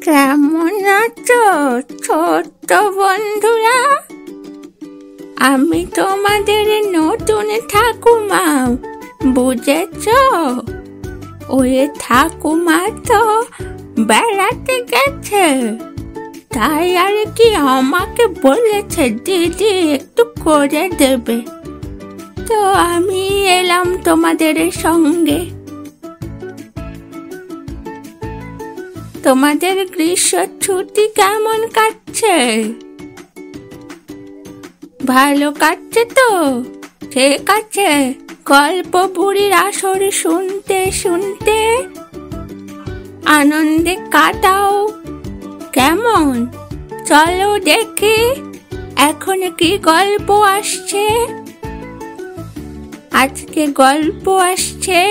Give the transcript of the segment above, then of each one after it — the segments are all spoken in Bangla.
কেমন আছো ছোট্ট বন্ধুরা? আমি তোমাদের নতুন ঠাকুমা, বুঝেছ? ওই ঠাকুমা তো বেড়াতে গেছে, তাই আর কি আমাকে বলেছে দিদি একটু করে দেবে, তো আমি এলাম তোমাদের সঙ্গে। তোমাদের গ্রীষ্ম ছুটি কেমন কাটছে? ভালো কাটছে তো? ঠিক আছে, গল্প বুড়ির আসর শুনতে শুনতে আনন্দে কাটাও, কেমন? চলো দেখি এখন কি গল্প আসছে। আজকে গল্প আসছে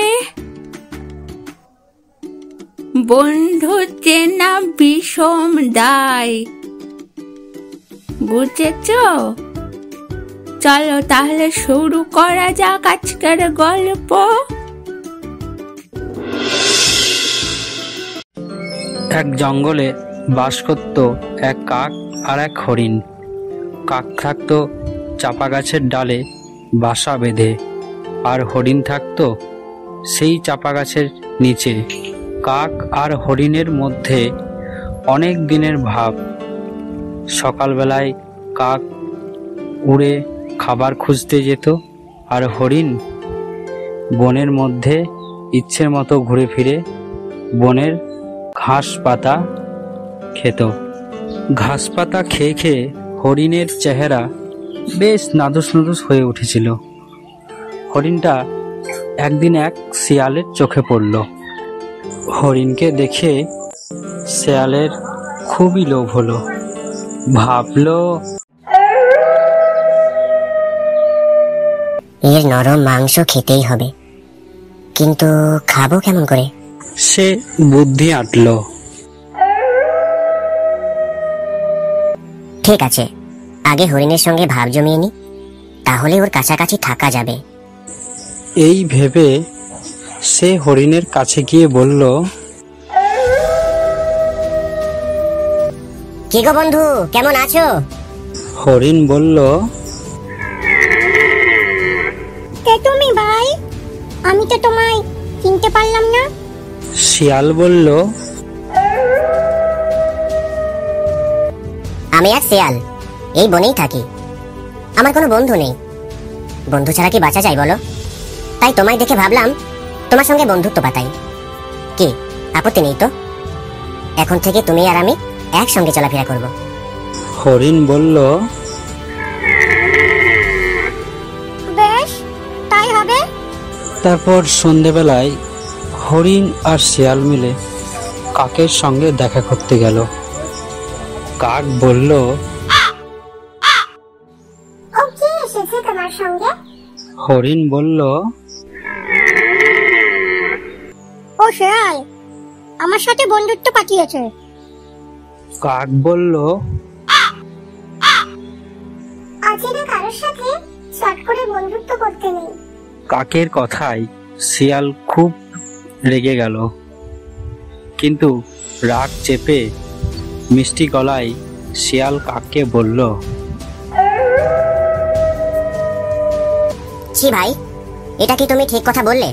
বন্ধু চেনা বিষম দায়। বুঝেছ? চলো তাহলে শুরু করা যাক আজকের গল্প। এক জঙ্গলে বাস করত এক কাক আর এক হরিণ। কাক থাকতো চাপা গাছের ডালে বাসা বেঁধে, আর হরিণ থাকতো সেই চাপা গাছের নিচে। কাক আর হরিণের মধ্যে অনেক দিনের ভাব। সকালবেলায় কাক উড়ে খাবার খুঁজতে যেত, আর হরিণ বনের মধ্যে ইচ্ছের মতো ঘুরে ফিরে বনের ঘাস পাতা খেত। ঘাস পাতা খেয়ে খেয়ে হরিণের চেহারা বেশ নাদুস নাদুস হয়ে উঠেছিল। হরিণটা একদিন এক শিয়ালের চোখে পড়ল। হরিণকে দেখে শিয়ালের খুবই লোভ হলো। ভাবলো, এর নরম মাংস খেতেই হবে, কিন্তু খাবো কেমন করে? সে বুদ্ধি আঁটল। ঠিক আছে, আগে হরিণের সঙ্গে ভাব জমিয়ে নি, তাহলে ওর কাছাকাছি থাকা যাবে। এই ভেবে সে হরিণের কাছে গিয়ে বলল, কি গো বন্ধু, কেমন আছো? হরিণ বলল, কে তুমি ভাই? আমি তো তোমায় চিনতে পারলাম না। শিয়াল বলল, আমি এক শিয়াল, এই বনেই থাকি। আমার কোনো বন্ধু নেই, বন্ধু ছাড়া কি বাঁচা যায় বলো? তাই তোমায় দেখে ভাবলাম তোমার সঙ্গে বন্ধুত্ব পাতাই। কি আপত্তি নেই তো? এখন থেকে তুমি আর আমি একসঙ্গে চলাফেরা করব। হরিণ বলল, বেশ, তাই হবে। তারপর সন্ধেবেলায় হরিণ আর শিয়াল মিলে কাকের সঙ্গে দেখা করতে গেল। কাক বলল, ও কি এসেছে তোমার সঙ্গে? হরিণ বলল, ও শেয়াল, আমার সাথে বন্ধুত্ব পাঠিয়েছে। কাক বলল, অচেনা কারোর সাথে চট করে বন্ধুত্ব করতে নেই। কাকের কথায় শিয়াল খুব রেগে গেল, কিন্তু রাগ চেপে মিষ্টি গলায় শিয়াল কাককে বলল, ছি ভাই, এটা কি তুমি ঠিক কথা বললে?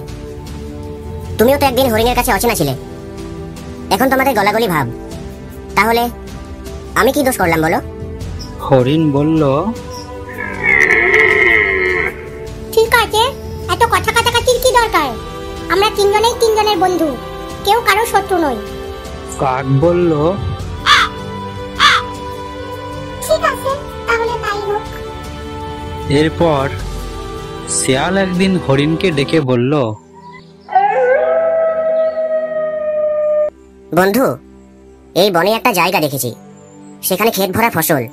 তুমিও তো একদিন হরিণের কাছে অচেনা ছিলে, এখন তোমাদের গলাগলি ভাব। তাহলে আমি কি দোষ করলাম বলো? হরিণ বলল, ঠিক আছে, এত কথা কাটাকাটির কি দরকার? আমরা তিনজনেই তিনজনের বন্ধু, কেউ কারো শত্রু নই। কাক বলল, ঠিক আছে, তাহলে তাই হোক। এরপর শিয়াল একদিন হরিণকে ডেকে বলল, বন্ধু, এই বনে একটা জায়গা দেখেছি, সেখানে ক্ষেত ভরা ফসল।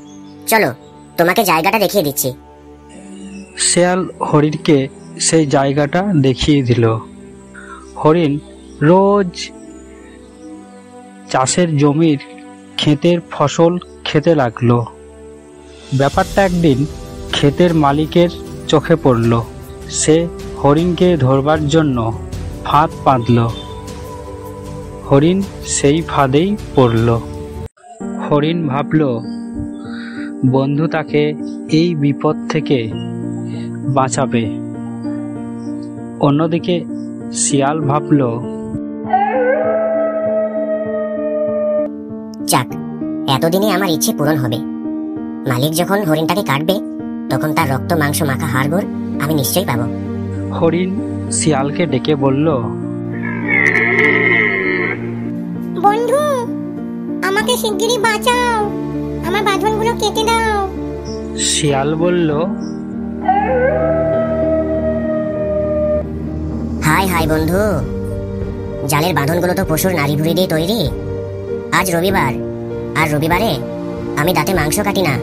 চলো তোমাকে জায়গাটা দেখিয়ে দিচ্ছি। শিয়াল হরিণকে সেই জায়গাটা দেখিয়ে দিল। হরিণ রোজ চাষের জমির ক্ষেতের ফসল খেতে লাগলো। ব্যাপারটা একদিন ক্ষেতের মালিকের চোখে পড়ল। সে হরিণকে ধরবার জন্য ফাঁদ পাতল। হরিণ সেই ফাঁদেই পড়ল। হরিণ ভাবল বন্ধু তাকে এই বিপদ থেকে বাঁচাবে। অন্যদিকে শিয়াল ভাবল, যাক, এতদিনে আমার ইচ্ছে পূরণ হবে। মালিক যখন হরিণটাকে কাটবে তখন তার রক্ত মাংস মাখা হাড়গোড় আমি নিশ্চয়ই পাবো। হরিণ শিয়ালকে ডেকে বলল, বন্ধু, আমাকে শিগগিরই বাঁচাও, আমার বাঁধনগুলো কেটে দাও। শিয়াল বলল, হাই হাই বন্ধু, জালের বাঁধনগুলো তো পশুর নাড়ি ভুড়ি দিয়ে তৈরি। আজ রবিবার, আর রবিবারে আমি দাঁতে মাংস কাটি না।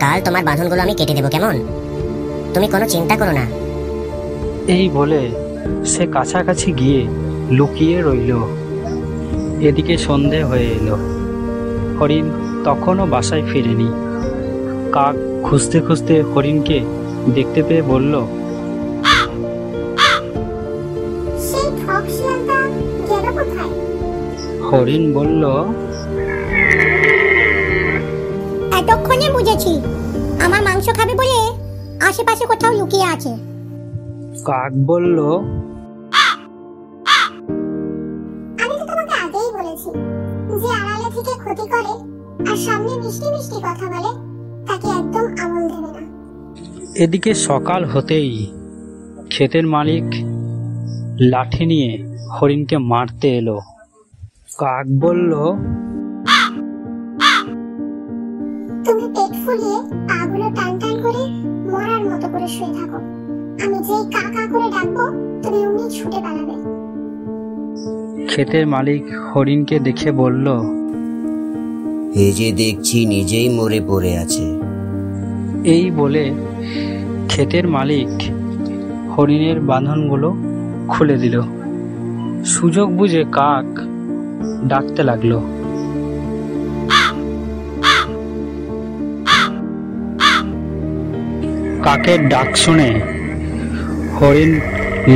কাল তোমার বাঁধনগুলো আমি কেটে দেবো, কেমন? তুমি কোনো চিন্তা করো না। এই বলে সে কাছাকাছি গিয়ে লুকিয়ে রইল। এদিকে সন্ধে হয়ে এলো। হরিণ তখনও বাসায় ফিরেনি। কাক খুঁজতে খুঁজতে হরিণকে দেখতে পেয়ে বলল, সেই ঠক শিয়ালটা গেল কোথায়? হরিণ বলল, এতক্ষণে বুঝেছি, আমার মাংস খাবে বলে আশেপাশে কোথাও লুকিয়ে আছে। কাক বলল, আমি তো তোমাকে আগেই বলেছি, যে আড়ালে থেকে ক্ষতি করে আর সামনে মিষ্টি মিষ্টি কথা বলে তাকে একদম আমল দেবে না। এদিকে সকাল হতেই ক্ষেতের মালিক লাঠি নিয়ে হরিণকে মারতে এলো। কাক বলল, তুমি পেট ফুলিয়ে পাগুলো টান টান করে মরার মতো করে শুয়ে থাকো। আমি যেই কা কা করে ডাকবো তুমি অমনি ছুটে পালাবে। ক্ষেতের মালিক হরিণকে দেখে বলল, এই যে দেখছি নিজেই মরে পড়ে আছে। এই বলে ক্ষেতের মালিক হরিণের বাঁধনগুলো খুলে দিল। সুযোগ বুঝে কাক ডাকতে লাগলো, কাকের ডাক শুনে হরিণ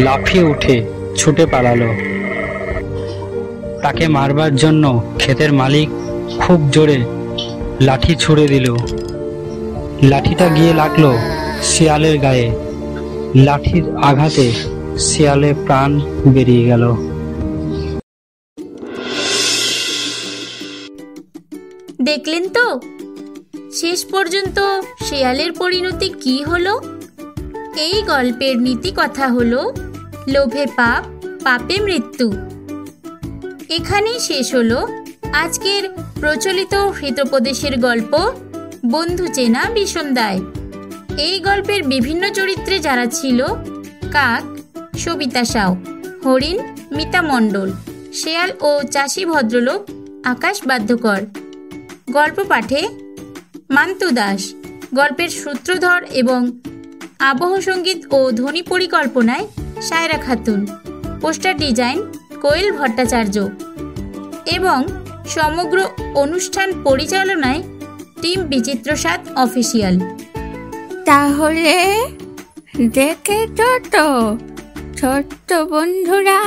লাফিয়ে উঠে ছুটে পালালো। তাকে মারবার জন্য ক্ষেতের মালিক খুব জোরে লাঠি ছুঁড়ে দিল। লাঠিটা গিয়ে লাগলো শিয়ালের গায়ে। লাঠির আঘাতে শিয়ালের প্রাণ বেরিয়ে গেল। দেখলেন তো শেষ পর্যন্ত শেয়ালের পরিণতি কি হলো? এই গল্পের নীতি কথা হলো, লোভে পাপ, পাপে মৃত্যু। এখানেই শেষ হলো আজকের প্রচলিত হিতোপদেশের গল্প বন্ধু চেনা ভীষণ দায়। এই গল্পের বিভিন্ন চরিত্রে যারা ছিল, কাক সবিতা সাউ, হরিণ মিতা মণ্ডল, শেয়াল ও চাষি ভদ্রলোক আকাশ বাধ্যকর। গল্প পাঠে মান্তু দাস, গল্পের সূত্রধর এবং আবহ সঙ্গীত ও ধ্বনি পরিকল্পনায় সায়রা খাতুন, পোস্টার ডিজাইন কোয়েল ভট্টাচার্য এবং সমগ্র অনুষ্ঠান পরিচালনায় টিম বিচিত্রসাদ অফিসিয়াল। তাহলে দেখেছো তো ছোট্ট বন্ধুরা,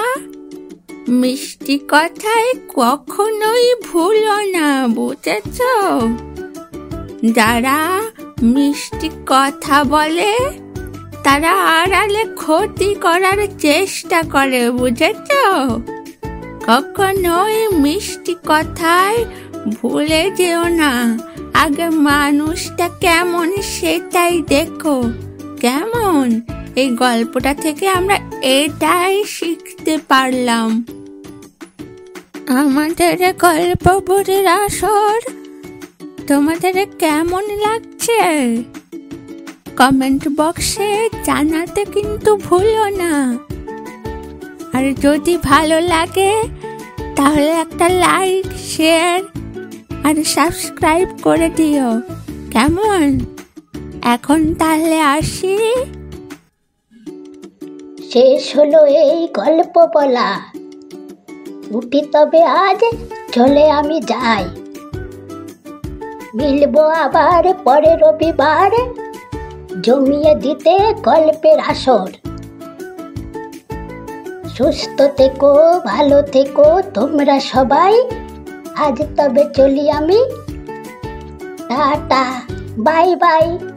মিষ্টি কথায় কখনোই ভুলো না, বুঝেছ? যারা মিষ্টি কথা বলে তারা আড়ালে ক্ষতি করার চেষ্টা করে, বুঝেছ? কখনোই মিষ্টি কথায় ভুলে যেও না। আগে মানুষটা কেমন সেটাই দেখো, কেমন? এই গল্পটা থেকে আমরা এটাই শিখতে পারলাম। আমাদের গল্প বইয়ের আসর তোমাদের কেমন লাগছে কমেন্ট বক্সে জানাতে কিন্তু ভুলো না। আর যদি ভালো লাগে তাহলে একটা লাইক, শেয়ার আর সাবস্ক্রাইব করে দিও, কেমন? এখন তাহলে আসি। শেষ হলো এই গল্প বলা। উঠি তবে আজ, চলে আমি যাই। মিলবো আবার পরে রবিবার, জমিয়ে দিতে গল্পের আসর। সুস্থ থেকো, ভালো থেকো তোমরা সবাই। আজ তবে চলি আমি, টাটা, বাই বাই।